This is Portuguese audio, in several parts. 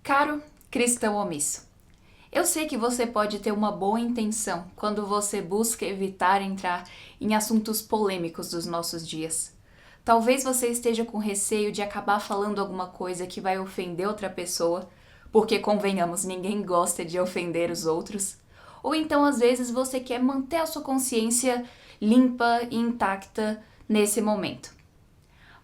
Caro cristão omisso, eu sei que você pode ter uma boa intenção quando você busca evitar entrar em assuntos polêmicos dos nossos dias. Talvez você esteja com receio de acabar falando alguma coisa que vai ofender outra pessoa, porque convenhamos, ninguém gosta de ofender os outros. Ou então, às vezes, você quer manter a sua consciência limpa e intacta nesse momento.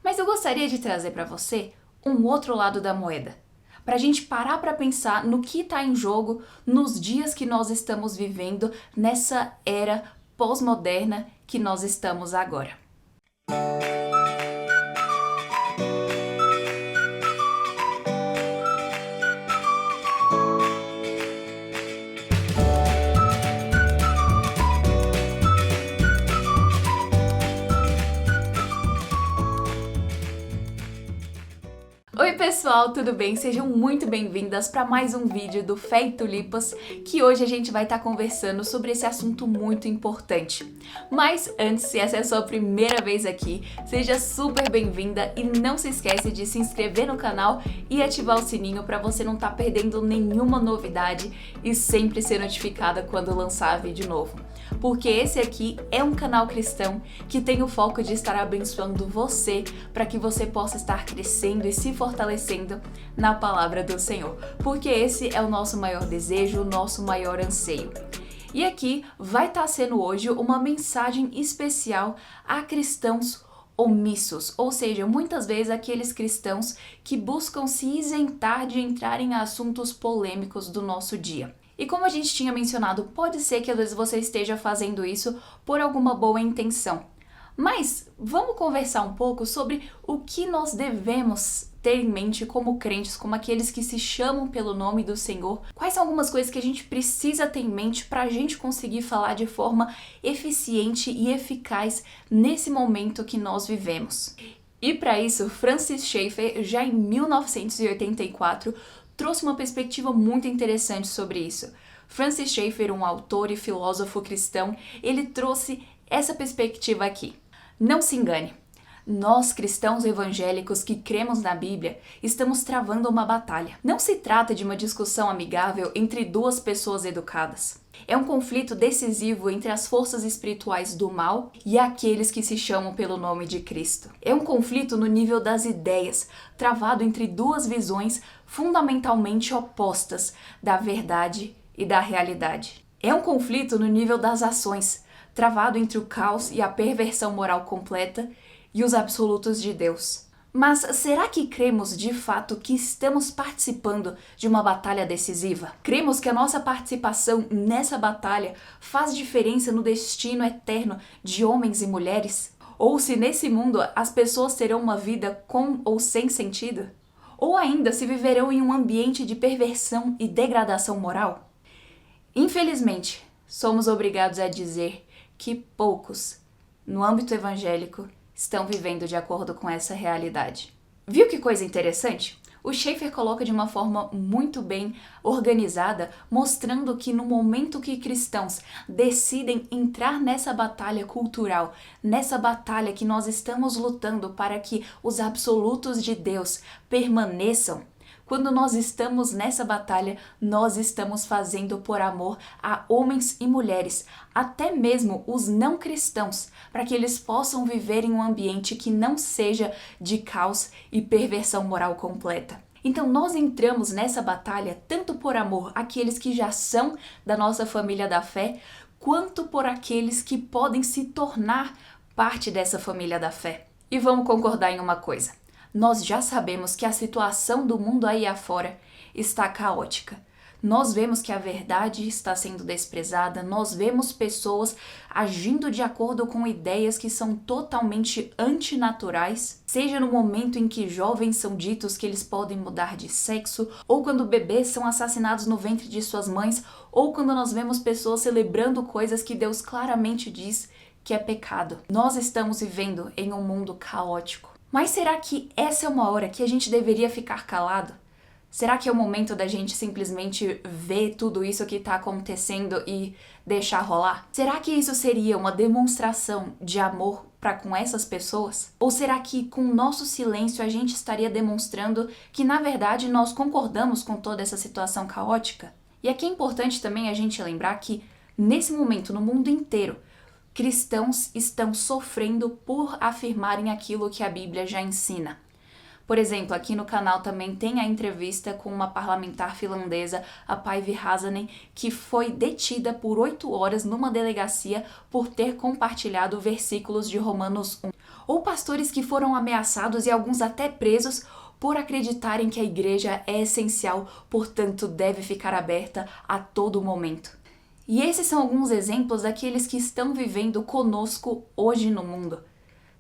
Mas eu gostaria de trazer para você um outro lado da moeda, para a gente parar para pensar no que está em jogo nos dias que nós estamos vivendo nessa era pós-moderna que nós estamos agora. Oi pessoal, tudo bem? Sejam muito bem-vindas para mais um vídeo do Fé e Tulipas, que hoje a gente vai estar conversando sobre esse assunto muito importante. Mas antes, se essa é a sua primeira vez aqui, seja super bem-vinda e não se esquece de se inscrever no canal e ativar o sininho para você não estar perdendo nenhuma novidade e sempre ser notificada quando lançar vídeo novo. Porque esse aqui é um canal cristão que tem o foco de estar abençoando você para que você possa estar crescendo e se fortalecendo na palavra do Senhor. Porque esse é o nosso maior desejo, o nosso maior anseio. E aqui vai estar sendo hoje uma mensagem especial a cristãos omissos, ou seja, muitas vezes aqueles cristãos que buscam se isentar de entrar em assuntos polêmicos do nosso dia. E como a gente tinha mencionado, pode ser que às vezes você esteja fazendo isso por alguma boa intenção. Mas vamos conversar um pouco sobre o que nós devemos ter em mente como crentes, como aqueles que se chamam pelo nome do Senhor. Quais são algumas coisas que a gente precisa ter em mente para a gente conseguir falar de forma eficiente e eficaz nesse momento que nós vivemos? E para isso, Francis Schaeffer, já em 1984, trouxe uma perspectiva muito interessante sobre isso. Francis Schaeffer, um autor e filósofo cristão, ele trouxe essa perspectiva aqui. Não se engane, nós cristãos evangélicos que cremos na Bíblia estamos travando uma batalha. Não se trata de uma discussão amigável entre duas pessoas educadas. É um conflito decisivo entre as forças espirituais do mal e aqueles que se chamam pelo nome de Cristo. É um conflito no nível das ideias, travado entre duas visões fundamentalmente opostas da verdade e da realidade. É um conflito no nível das ações, travado entre o caos e a perversão moral completa e os absolutos de Deus. Mas será que cremos de fato que estamos participando de uma batalha decisiva? Cremos que a nossa participação nessa batalha faz diferença no destino eterno de homens e mulheres? Ou se nesse mundo as pessoas terão uma vida com ou sem sentido? Ou ainda se viverão em um ambiente de perversão e degradação moral? Infelizmente, somos obrigados a dizer que poucos, no âmbito evangélico, estão vivendo de acordo com essa realidade. Viu que coisa interessante? O Schaeffer coloca de uma forma muito bem organizada, mostrando que no momento que cristãos decidem entrar nessa batalha cultural, nessa batalha que nós estamos lutando para que os absolutos de Deus permaneçam, quando nós estamos nessa batalha, nós estamos fazendo por amor a homens e mulheres, até mesmo os não cristãos, para que eles possam viver em um ambiente que não seja de caos e perversão moral completa. Então nós entramos nessa batalha tanto por amor àqueles que já são da nossa família da fé, quanto por aqueles que podem se tornar parte dessa família da fé. E vamos concordar em uma coisa. Nós já sabemos que a situação do mundo aí afora está caótica. Nós vemos que a verdade está sendo desprezada, nós vemos pessoas agindo de acordo com ideias que são totalmente antinaturais, seja no momento em que jovens são ditos que eles podem mudar de sexo, ou quando bebês são assassinados no ventre de suas mães, ou quando nós vemos pessoas celebrando coisas que Deus claramente diz que é pecado. Nós estamos vivendo em um mundo caótico. Mas será que essa é uma hora que a gente deveria ficar calado? Será que é o momento da gente simplesmente ver tudo isso que está acontecendo e deixar rolar? Será que isso seria uma demonstração de amor para com essas pessoas? Ou será que com o nosso silêncio a gente estaria demonstrando que na verdade nós concordamos com toda essa situação caótica? E aqui é importante também a gente lembrar que nesse momento no mundo inteiro cristãos estão sofrendo por afirmarem aquilo que a Bíblia já ensina. Por exemplo, aqui no canal também tem a entrevista com uma parlamentar finlandesa, a Päivi Räsänen, que foi detida por 8 horas numa delegacia por ter compartilhado versículos de Romanos 1. Ou pastores que foram ameaçados e alguns até presos por acreditarem que a igreja é essencial, portanto deve ficar aberta a todo momento. E esses são alguns exemplos daqueles que estão vivendo conosco hoje no mundo.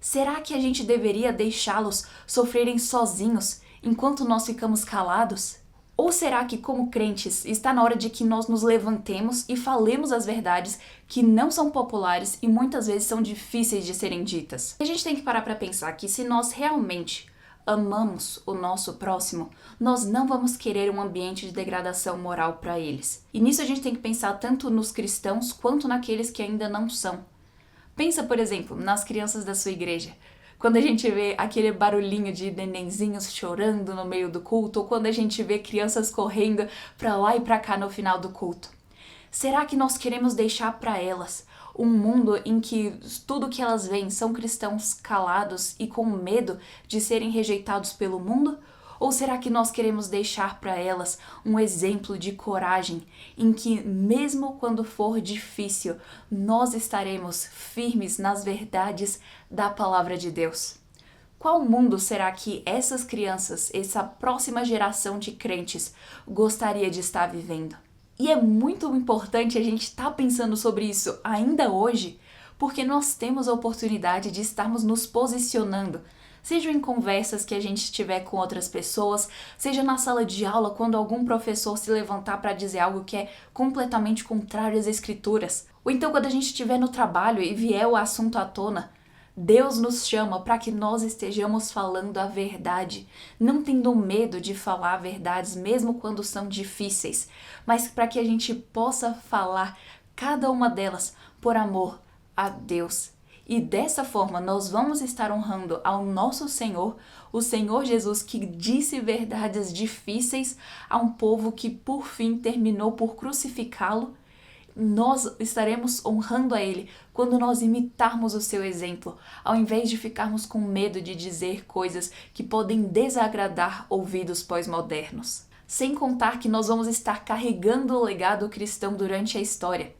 Será que a gente deveria deixá-los sofrerem sozinhos enquanto nós ficamos calados? Ou será que, como crentes, está na hora de que nós nos levantemos e falemos as verdades que não são populares e muitas vezes são difíceis de serem ditas? A gente tem que parar para pensar que se nós realmente amamos o nosso próximo, nós não vamos querer um ambiente de degradação moral para eles. E nisso a gente tem que pensar tanto nos cristãos quanto naqueles que ainda não são. Pensa, por exemplo, nas crianças da sua igreja. Quando a gente vê aquele barulhinho de nenenzinhos chorando no meio do culto, ou quando a gente vê crianças correndo para lá e para cá no final do culto. Será que nós queremos deixar para elas um mundo em que tudo que elas veem são cristãos calados e com medo de serem rejeitados pelo mundo? Ou será que nós queremos deixar para elas um exemplo de coragem em que, mesmo quando for difícil, nós estaremos firmes nas verdades da palavra de Deus? Qual mundo será que essas crianças, essa próxima geração de crentes, gostaria de estar vivendo? E é muito importante a gente estar pensando sobre isso ainda hoje, porque nós temos a oportunidade de estarmos nos posicionando, seja em conversas que a gente tiver com outras pessoas, seja na sala de aula quando algum professor se levantar para dizer algo que é completamente contrário às escrituras, ou então quando a gente estiver no trabalho e vier o assunto à tona. Deus nos chama para que nós estejamos falando a verdade, não tendo medo de falar verdades mesmo quando são difíceis, mas para que a gente possa falar cada uma delas por amor a Deus. E dessa forma nós vamos estar honrando ao nosso Senhor, o Senhor Jesus, que disse verdades difíceis a um povo que por fim terminou por crucificá-lo. Nós estaremos honrando a Ele quando nós imitarmos o seu exemplo, ao invés de ficarmos com medo de dizer coisas que podem desagradar ouvidos pós-modernos. Sem contar que nós vamos estar carregando o legado cristão durante a história.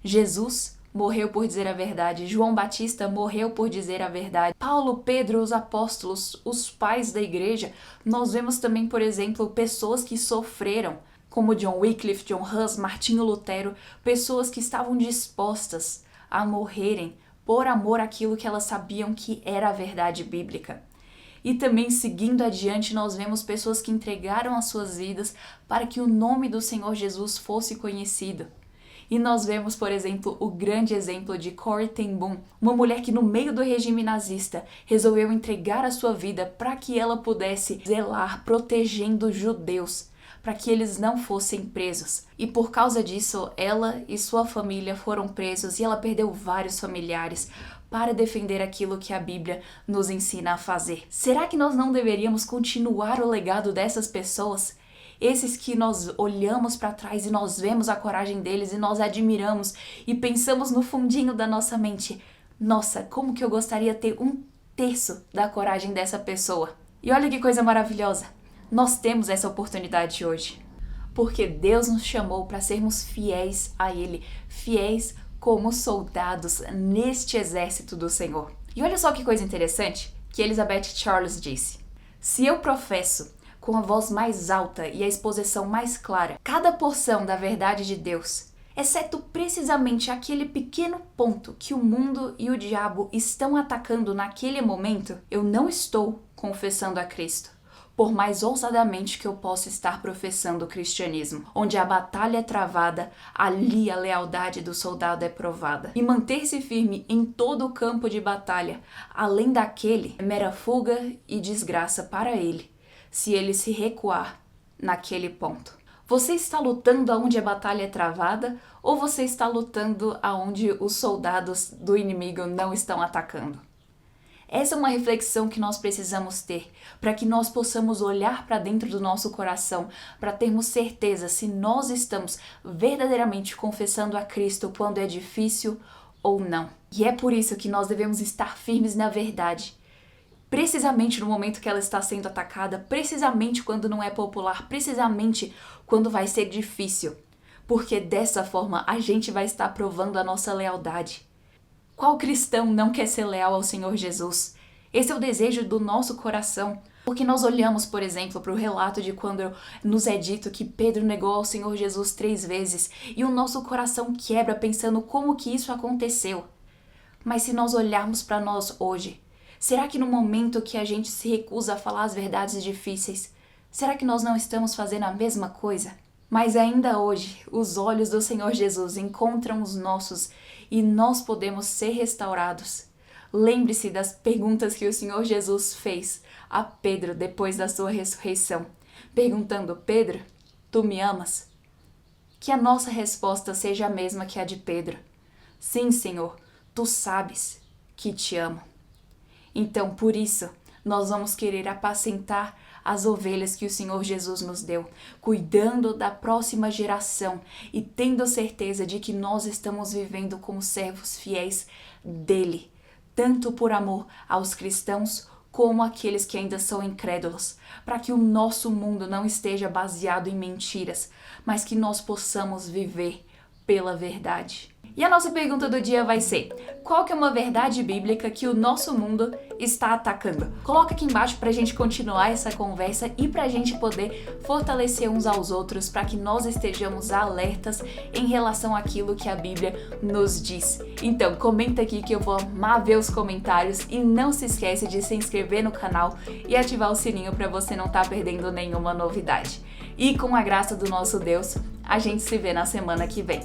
Jesus morreu por dizer a verdade, João Batista morreu por dizer a verdade, Paulo, Pedro, os apóstolos, os pais da igreja. Nós vemos também, por exemplo, pessoas que sofreram, como John Wycliffe, John Hus, Martinho Lutero, pessoas que estavam dispostas a morrerem por amor àquilo que elas sabiam que era a verdade bíblica. E também, seguindo adiante, nós vemos pessoas que entregaram as suas vidas para que o nome do Senhor Jesus fosse conhecido. E nós vemos, por exemplo, o grande exemplo de Corrie ten Boom, uma mulher que no meio do regime nazista resolveu entregar a sua vida para que ela pudesse zelar, protegendo os judeus, para que eles não fossem presos. E por causa disso, ela e sua família foram presos e ela perdeu vários familiares para defender aquilo que a Bíblia nos ensina a fazer. Será que nós não deveríamos continuar o legado dessas pessoas? Esses que nós olhamos para trás e nós vemos a coragem deles e nós admiramos e pensamos no fundinho da nossa mente: nossa, como que eu gostaria de ter 1/3 da coragem dessa pessoa. E olha que coisa maravilhosa, nós temos essa oportunidade hoje, porque Deus nos chamou para sermos fiéis a Ele, fiéis como soldados neste exército do Senhor. E olha só que coisa interessante que Elizabeth Charles disse: se eu professo com a voz mais alta e a exposição mais clara cada porção da verdade de Deus, exceto precisamente aquele pequeno ponto que o mundo e o diabo estão atacando naquele momento, eu não estou confessando a Cristo, por mais ousadamente que eu possa estar professando o cristianismo. Onde a batalha é travada, ali a lealdade do soldado é provada. E manter-se firme em todo o campo de batalha, além daquele, é mera fuga e desgraça para ele, se ele se recuar naquele ponto? Você está lutando aonde a batalha é travada ou você está lutando aonde os soldados do inimigo não estão atacando? Essa é uma reflexão que nós precisamos ter para que nós possamos olhar para dentro do nosso coração, para termos certeza se nós estamos verdadeiramente confessando a Cristo quando é difícil ou não. E é por isso que nós devemos estar firmes na verdade. Precisamente no momento que ela está sendo atacada, precisamente quando não é popular, precisamente quando vai ser difícil. Porque dessa forma a gente vai estar provando a nossa lealdade. Qual cristão não quer ser leal ao Senhor Jesus? Esse é o desejo do nosso coração. Porque nós olhamos, por exemplo, para o relato de quando nos é dito que Pedro negou ao Senhor Jesus 3 vezes e o nosso coração quebra pensando como que isso aconteceu. Mas se nós olharmos para nós hoje, será que no momento que a gente se recusa a falar as verdades difíceis, será que nós não estamos fazendo a mesma coisa? Mas ainda hoje, os olhos do Senhor Jesus encontram os nossos e nós podemos ser restaurados. Lembre-se das perguntas que o Senhor Jesus fez a Pedro depois da sua ressurreição, perguntando: Pedro, tu me amas? Que a nossa resposta seja a mesma que a de Pedro. Sim, Senhor, tu sabes que te amo. Então, por isso, nós vamos querer apacentar as ovelhas que o Senhor Jesus nos deu, cuidando da próxima geração e tendo certeza de que nós estamos vivendo como servos fiéis dele, tanto por amor aos cristãos como àqueles que ainda são incrédulos, para que o nosso mundo não esteja baseado em mentiras, mas que nós possamos viver pela verdade. E a nossa pergunta do dia vai ser: qual que é uma verdade bíblica que o nosso mundo está atacando? Coloca aqui embaixo pra gente continuar essa conversa e pra gente poder fortalecer uns aos outros para que nós estejamos alertas em relação àquilo que a Bíblia nos diz. Então, comenta aqui que eu vou amar ver os comentários e não se esquece de se inscrever no canal e ativar o sininho para você não estar perdendo nenhuma novidade. E com a graça do nosso Deus, a gente se vê na semana que vem.